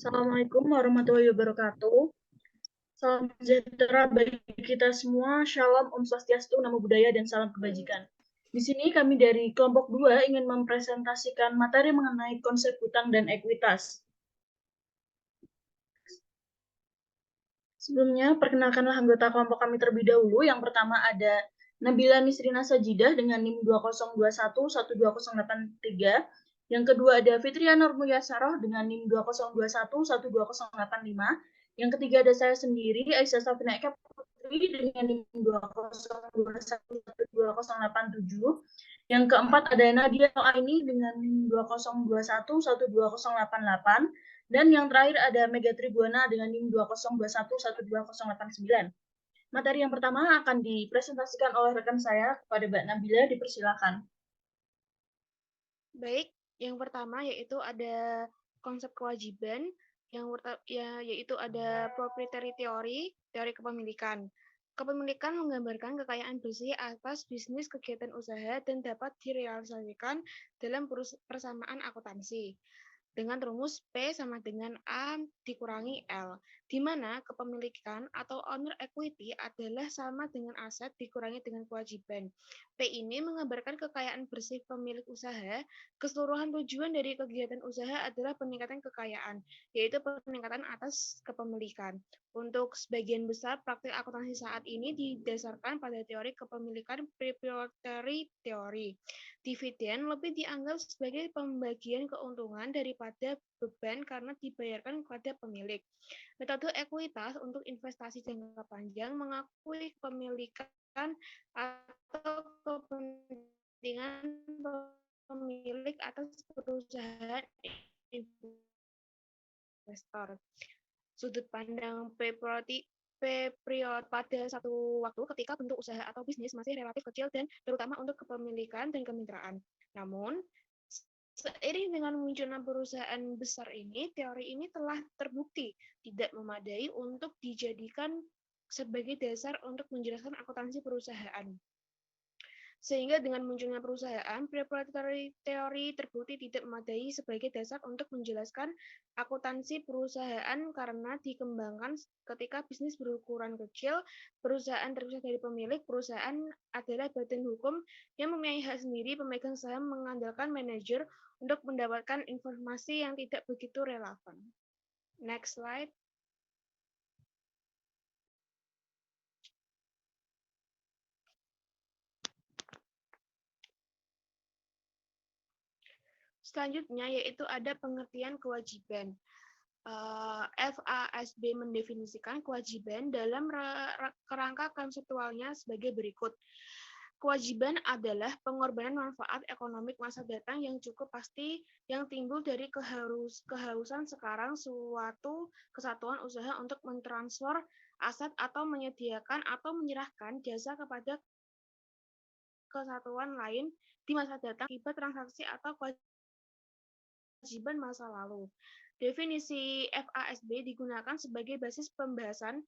Assalamualaikum warahmatullahi wabarakatuh. Salam sejahtera bagi kita semua. Shalom, Om Swastiastu, Namo Buddhaya, dan salam kebajikan. Di sini kami dari kelompok 2 ingin mempresentasikan materi mengenai konsep hutang dan ekuitas. Sebelumnya, perkenalkanlah anggota kelompok kami terlebih dahulu. Yang pertama ada Nabila Nisrina Sajidah dengan NIM 2021-12083. Yang kedua ada Fitria Nurmulyasarah dengan NIM 2021-12085. Yang ketiga ada saya sendiri, Aisyah Safina Eka Putri dengan NIM 2021-12087. Yang keempat ada Nadia Aini dengan NIM 2021-12088. Dan yang terakhir ada Mega Tribhuwana dengan NIM 2021-12089. Materi yang pertama akan dipresentasikan oleh rekan saya kepada Mbak Nabila, dipersilakan. Baik, yang pertama yaitu ada konsep kewajiban, yaitu ada proprietary theory, teori kepemilikan. Kepemilikan menggambarkan kekayaan bersih atas bisnis kegiatan usaha dan dapat direalisasikan dalam persamaan akuntansi dengan rumus P sama dengan A dikurangi L, di mana kepemilikan atau owner equity adalah sama dengan aset dikurangi dengan kewajiban. P ini menggambarkan kekayaan bersih pemilik usaha. Keseluruhan tujuan dari kegiatan usaha adalah peningkatan kekayaan, yaitu peningkatan atas kepemilikan. Untuk sebagian besar praktik akuntansi saat ini didasarkan pada teori kepemilikan proprietary theory. Dividen lebih dianggap sebagai pembagian keuntungan daripada beban karena dibayarkan kepada pemilik. Metode ekuitas untuk investasi jangka panjang mengakui kepemilikan atau kepentingan pemilik atas perusahaan investor. Sudut pandang period pada satu waktu ketika bentuk usaha atau bisnis masih relatif kecil dan terutama untuk kepemilikan dan kemitraan. Namun, seiring dengan munculnya perusahaan besar ini, teori ini telah terbukti tidak memadai untuk dijadikan sebagai dasar untuk menjelaskan akuntansi perusahaan. Sehingga dengan munculnya perusahaan, proprietary theory terbukti tidak memadai sebagai dasar untuk menjelaskan akuntansi perusahaan karena dikembangkan ketika bisnis berukuran kecil, perusahaan terpisah dari pemilik, perusahaan adalah badan hukum yang mempunyai hak sendiri, pemegang saham mengandalkan manajer untuk mendapatkan informasi yang tidak begitu relevan. Next slide. Selanjutnya yaitu ada pengertian kewajiban. FASB mendefinisikan kewajiban dalam kerangka konseptualnya sebagai berikut. Kewajiban adalah pengorbanan manfaat ekonomi masa datang yang cukup pasti yang timbul dari kehausan sekarang suatu kesatuan usaha untuk mentransfer aset atau menyediakan atau menyerahkan jasa kepada kesatuan lain di masa datang akibat transaksi atau kewajiban masa lalu. Definisi FASB digunakan sebagai basis pembahasan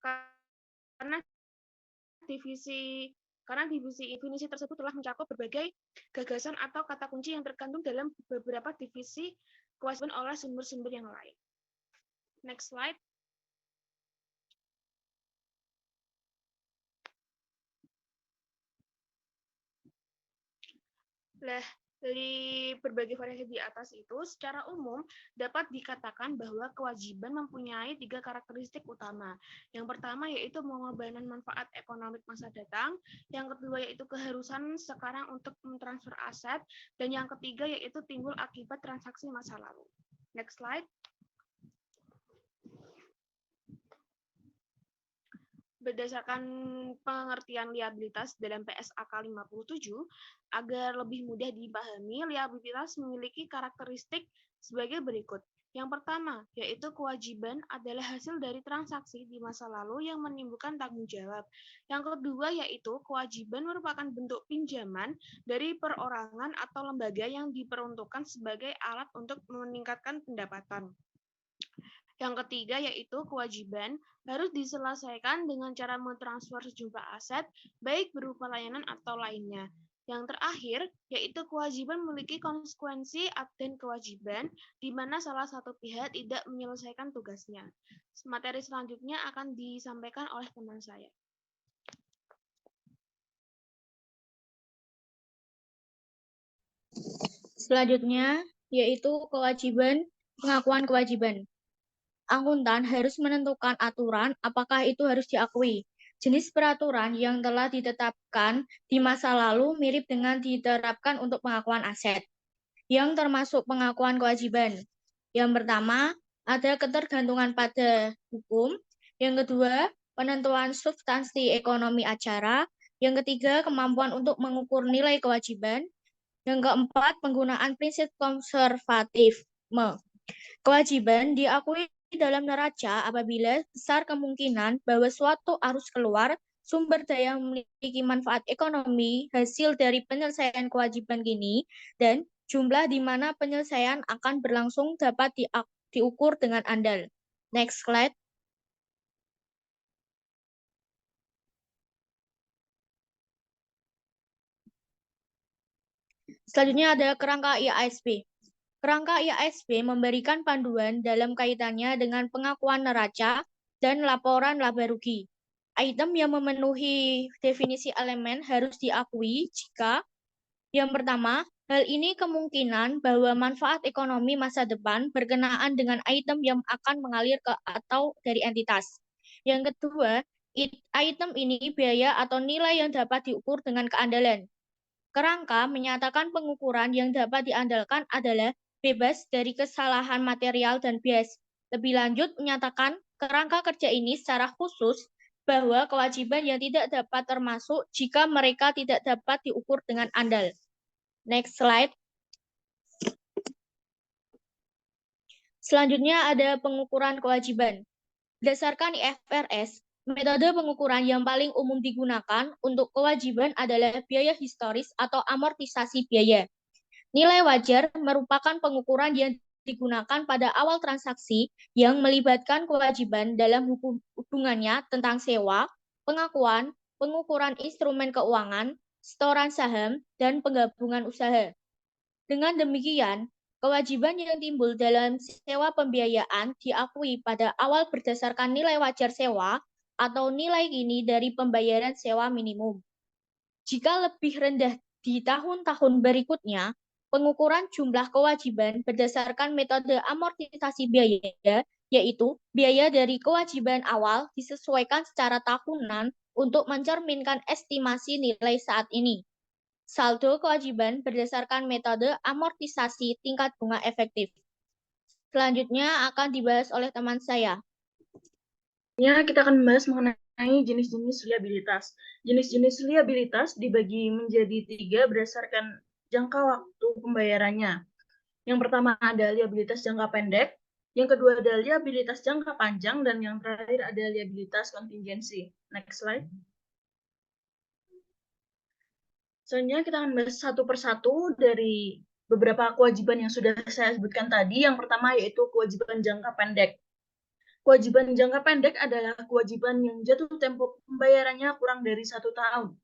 karena definisi tersebut telah mencakup berbagai gagasan atau kata kunci yang terkandung dalam beberapa divisi kewajiban oleh sumber-sumber yang lain. Next slide. Dari berbagai variasi di atas itu, secara umum dapat dikatakan bahwa kewajiban mempunyai 3 karakteristik utama. Yang pertama yaitu pengorbanan manfaat ekonomi masa datang, yang kedua yaitu keharusan sekarang untuk mentransfer aset, dan yang ketiga yaitu timbul akibat transaksi masa lalu. Next slide. Berdasarkan pengertian liabilitas dalam PSAK 57, agar lebih mudah dipahami, liabilitas memiliki karakteristik sebagai berikut. Yang pertama, yaitu kewajiban adalah hasil dari transaksi di masa lalu yang menimbulkan tanggung jawab. Yang kedua, yaitu kewajiban merupakan bentuk pinjaman dari perorangan atau lembaga yang diperuntukkan sebagai alat untuk meningkatkan pendapatan. Yang ketiga yaitu kewajiban harus diselesaikan dengan cara mentransfer sejumlah aset, baik berupa layanan atau lainnya. Yang terakhir, yaitu kewajiban memiliki konsekuensi dan kewajiban, di mana salah satu pihak tidak menyelesaikan tugasnya. Materi selanjutnya akan disampaikan oleh teman saya. Selanjutnya, yaitu pengakuan kewajiban. Akuntan harus menentukan aturan apakah itu harus diakui. Jenis peraturan yang telah ditetapkan di masa lalu mirip dengan diterapkan untuk pengakuan aset, yang termasuk pengakuan kewajiban. Yang pertama, ada ketergantungan pada hukum. Yang kedua, penentuan substansi ekonomi acara. Yang ketiga, kemampuan untuk mengukur nilai kewajiban. Yang keempat, penggunaan prinsip konservatisme. Kewajiban diakui dalam neraca apabila besar kemungkinan bahwa suatu arus keluar sumber daya memiliki manfaat ekonomi hasil dari penyelesaian kewajiban ini dan jumlah di mana penyelesaian akan berlangsung dapat diukur dengan andal. Next slide. Selanjutnya ada kerangka IASB. Kerangka IASB memberikan panduan dalam kaitannya dengan pengakuan neraca dan laporan laba rugi. Item yang memenuhi definisi elemen harus diakui jika yang pertama, hal ini kemungkinan bahwa manfaat ekonomi masa depan berkenaan dengan item yang akan mengalir ke atau dari entitas. Yang kedua, item ini biaya atau nilai yang dapat diukur dengan keandalan. Kerangka menyatakan pengukuran yang dapat diandalkan adalah bebas dari kesalahan material dan bias. Lebih lanjut menyatakan kerangka kerja ini secara khusus bahwa kewajiban yang tidak dapat termasuk jika mereka tidak dapat diukur dengan andal. Next slide. Selanjutnya ada pengukuran kewajiban. Berdasarkan IFRS, metode pengukuran yang paling umum digunakan untuk kewajiban adalah biaya historis atau amortisasi biaya. Nilai wajar merupakan pengukuran yang digunakan pada awal transaksi yang melibatkan kewajiban dalam hubungannya tentang sewa, pengakuan, pengukuran instrumen keuangan, setoran saham, dan penggabungan usaha. Dengan demikian, kewajiban yang timbul dalam sewa pembiayaan diakui pada awal berdasarkan nilai wajar sewa atau nilai kini dari pembayaran sewa minimum. Jika lebih rendah di tahun-tahun berikutnya, pengukuran jumlah kewajiban berdasarkan metode amortisasi biaya, yaitu biaya dari kewajiban awal disesuaikan secara tahunan untuk mencerminkan estimasi nilai saat ini. Saldo kewajiban berdasarkan metode amortisasi tingkat bunga efektif. Selanjutnya akan dibahas oleh teman saya. Ya, kita akan membahas mengenai jenis-jenis liabilitas. Jenis-jenis liabilitas dibagi menjadi 3 berdasarkan jangka waktu pembayarannya. Yang pertama ada liabilitas jangka pendek, yang kedua ada liabilitas jangka panjang, dan yang terakhir ada liabilitas kontingensi. Next slide. Selanjutnya kita akan bahas satu persatu dari beberapa kewajiban yang sudah saya sebutkan tadi. Yang pertama yaitu kewajiban jangka pendek. Kewajiban jangka pendek adalah kewajiban yang jatuh tempo pembayarannya kurang dari 1 tahun.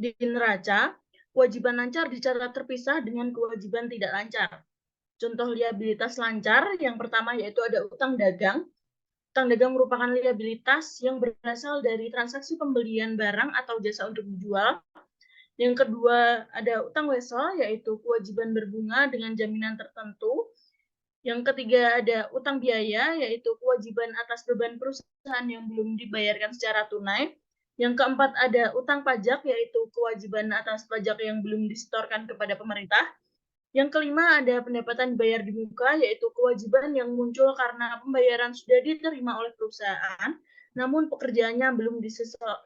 Di neraca, kewajiban lancar dicatat terpisah dengan kewajiban tidak lancar. Contoh liabilitas lancar, yang pertama yaitu ada utang dagang. Utang dagang merupakan liabilitas yang berasal dari transaksi pembelian barang atau jasa untuk dijual. Yang kedua ada utang wesel, yaitu kewajiban berbunga dengan jaminan tertentu. Yang ketiga ada utang biaya, yaitu kewajiban atas beban perusahaan yang belum dibayarkan secara tunai. Yang keempat ada utang pajak, yaitu kewajiban atas pajak yang belum disetorkan kepada pemerintah. Yang kelima ada pendapatan dibayar di muka, yaitu kewajiban yang muncul karena pembayaran sudah diterima oleh perusahaan, namun pekerjaannya belum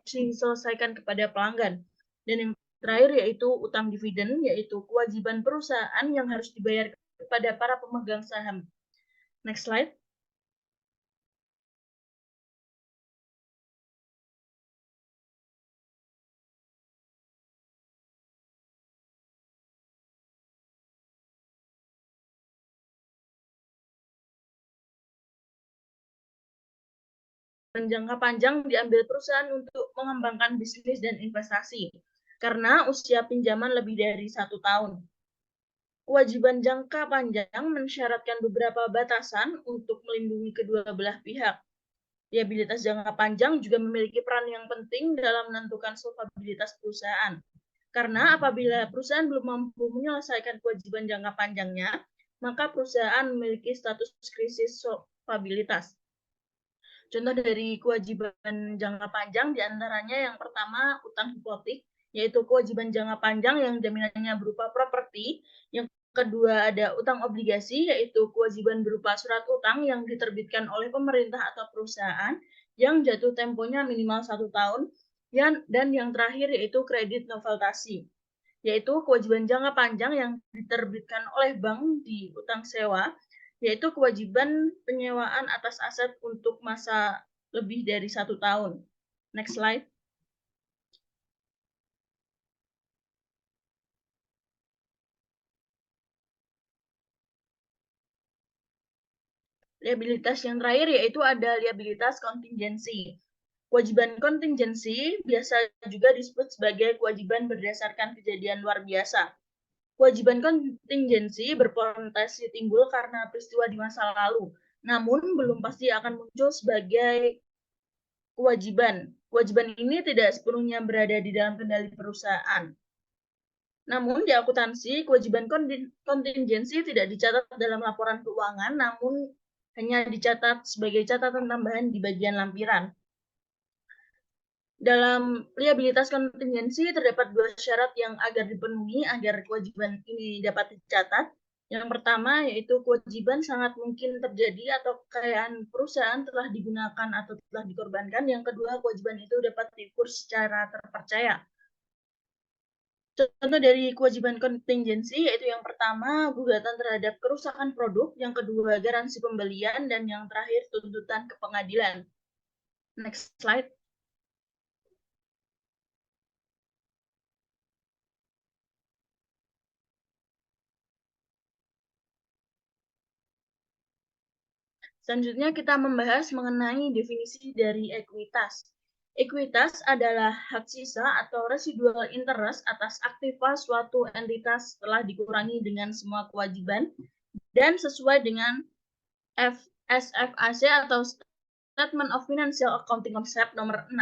diselesaikan kepada pelanggan. Dan yang terakhir yaitu utang dividen, yaitu kewajiban perusahaan yang harus dibayar kepada para pemegang saham. Next slide. Jangka panjang diambil perusahaan untuk mengembangkan bisnis dan investasi. karena usia pinjaman lebih dari 1 tahun. Kewajiban jangka panjang mensyaratkan beberapa batasan untuk melindungi kedua belah pihak. Liabilitas jangka panjang juga memiliki peran yang penting dalam menentukan solvabilitas perusahaan. Karena apabila perusahaan belum mampu menyelesaikan kewajiban jangka panjangnya, maka perusahaan memiliki status krisis solvabilitas. Contoh dari kewajiban jangka panjang diantaranya yang pertama utang hipotek, yaitu kewajiban jangka panjang yang jaminannya berupa properti. Yang kedua ada utang obligasi, yaitu kewajiban berupa surat utang yang diterbitkan oleh pemerintah atau perusahaan yang jatuh temponya minimal 1 tahun. Dan yang terakhir yaitu kredit noveltasi, yaitu kewajiban jangka panjang yang diterbitkan oleh bank di utang sewa, yaitu kewajiban penyewaan atas aset untuk masa lebih dari 1 tahun. Next slide. Liabilitas yang terakhir yaitu ada liabilitas kontingensi. Kewajiban kontingensi biasa juga disebut sebagai kewajiban berdasarkan kejadian luar biasa. Kewajiban kontingensi berpotensi timbul karena peristiwa di masa lalu, namun belum pasti akan muncul sebagai kewajiban. Kewajiban ini tidak sepenuhnya berada di dalam kendali perusahaan. Namun di akuntansi, kewajiban kontingensi tidak dicatat dalam laporan keuangan, namun hanya dicatat sebagai catatan tambahan di bagian lampiran. Dalam liabilitas kontingensi terdapat 2 syarat yang agar dipenuhi agar kewajiban ini dapat dicatat. Yang pertama yaitu kewajiban sangat mungkin terjadi atau kekayaan perusahaan telah digunakan atau telah dikorbankan. Yang kedua, kewajiban itu dapat diukur secara terpercaya. Contoh dari kewajiban kontingensi yaitu yang pertama gugatan terhadap kerusakan produk, yang kedua garansi pembelian, dan yang terakhir tuntutan ke pengadilan. Next slide. Selanjutnya kita membahas mengenai definisi dari ekuitas. Ekuitas adalah hak sisa atau residual interest atas aktiva suatu entitas setelah dikurangi dengan semua kewajiban dan sesuai dengan SFAC atau Statement of Financial Accounting Concept nomor 6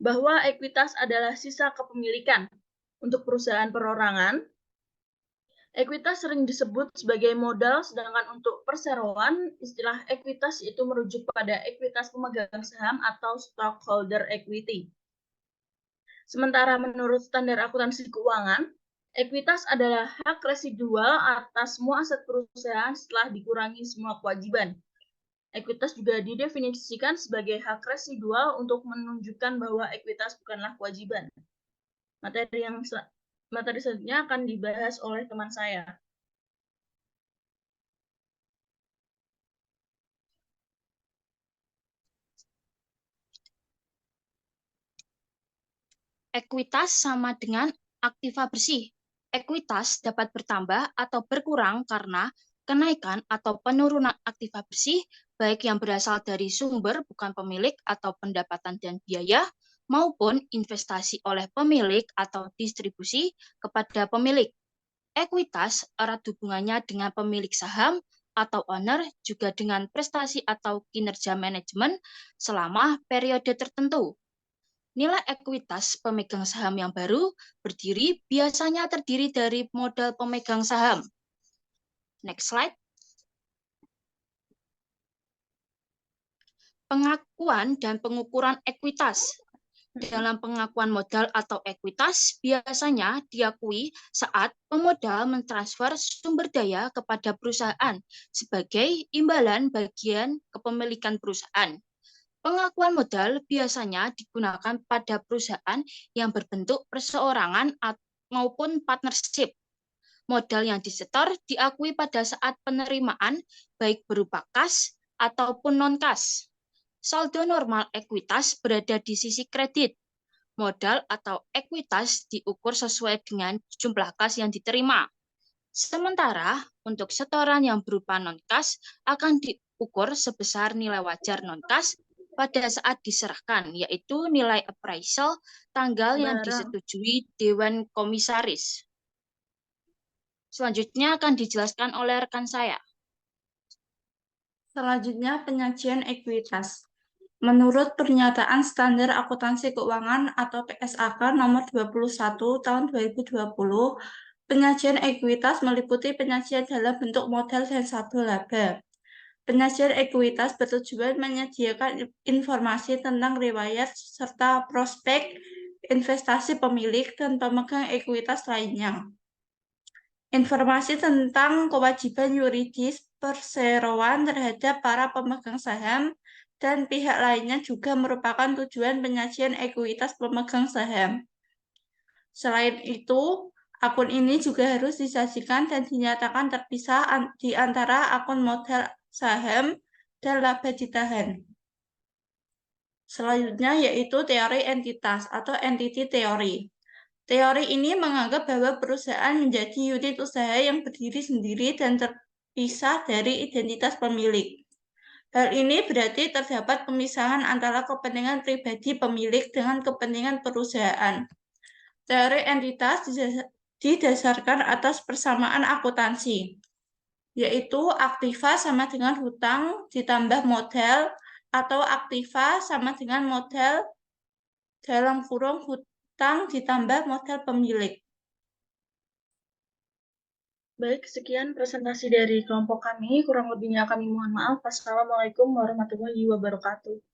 bahwa ekuitas adalah sisa kepemilikan. Untuk perusahaan perorangan, ekuitas sering disebut sebagai modal, sedangkan untuk perseroan, istilah ekuitas itu merujuk pada ekuitas pemegang saham atau stockholder equity. Sementara menurut standar akuntansi keuangan, ekuitas adalah hak residual atas semua aset perusahaan setelah dikurangi semua kewajiban. Ekuitas juga didefinisikan sebagai hak residual untuk menunjukkan bahwa ekuitas bukanlah kewajiban. Materi selanjutnya akan dibahas oleh teman saya. Ekuitas sama dengan aktiva bersih. Ekuitas dapat bertambah atau berkurang karena kenaikan atau penurunan aktiva bersih, baik yang berasal dari sumber bukan pemilik atau pendapatan dan biaya, maupun investasi oleh pemilik atau distribusi kepada pemilik. Ekuitas erat hubungannya dengan pemilik saham atau owner, juga dengan prestasi atau kinerja manajemen selama periode tertentu. Nilai ekuitas pemegang saham yang baru berdiri biasanya terdiri dari modal pemegang saham. Next slide. Pengakuan dan pengukuran ekuitas. Dalam pengakuan modal atau ekuitas, biasanya diakui saat pemodal mentransfer sumber daya kepada perusahaan sebagai imbalan bagian kepemilikan perusahaan. Pengakuan modal biasanya digunakan pada perusahaan yang berbentuk perseorangan maupun partnership. Modal yang disetor diakui pada saat penerimaan, baik berupa kas ataupun non-kas. Saldo normal ekuitas berada di sisi kredit. Modal atau ekuitas diukur sesuai dengan jumlah kas yang diterima. Sementara untuk setoran yang berupa non-kas akan diukur sebesar nilai wajar non-kas pada saat diserahkan, yaitu nilai appraisal tanggal yang Barang. disetujui Dewan Komisaris. Selanjutnya akan dijelaskan oleh rekan saya. Selanjutnya, penyajian ekuitas. Menurut Pernyataan Standar Akuntansi Keuangan atau PSAK nomor 21 tahun 2020, penyajian ekuitas meliputi penyajian dalam bentuk modal dan saldo laba. Penyajian ekuitas bertujuan menyediakan informasi tentang riwayat serta prospek investasi pemilik dan pemegang ekuitas lainnya. Informasi tentang kewajiban yuridis perseroan terhadap para pemegang saham dan pihak lainnya juga merupakan tujuan penyajian ekuitas pemegang saham. Selain itu, akun ini juga harus disajikan dan dinyatakan terpisah di antara akun modal saham dan laba ditahan. Selanjutnya yaitu teori entitas atau entity theory. Teori ini menganggap bahwa perusahaan menjadi unit usaha yang berdiri sendiri dan terpisah dari identitas pemilik. Hal ini berarti terdapat pemisahan antara kepentingan pribadi pemilik dengan kepentingan perusahaan. Teori entitas didasarkan atas persamaan akuntansi, yaitu aktiva sama dengan hutang ditambah modal atau aktiva sama dengan modal dalam kurung hutang ditambah modal pemilik. Baik, sekian presentasi dari kelompok kami. Kurang lebihnya kami mohon maaf. Wassalamualaikum warahmatullahi wabarakatuh.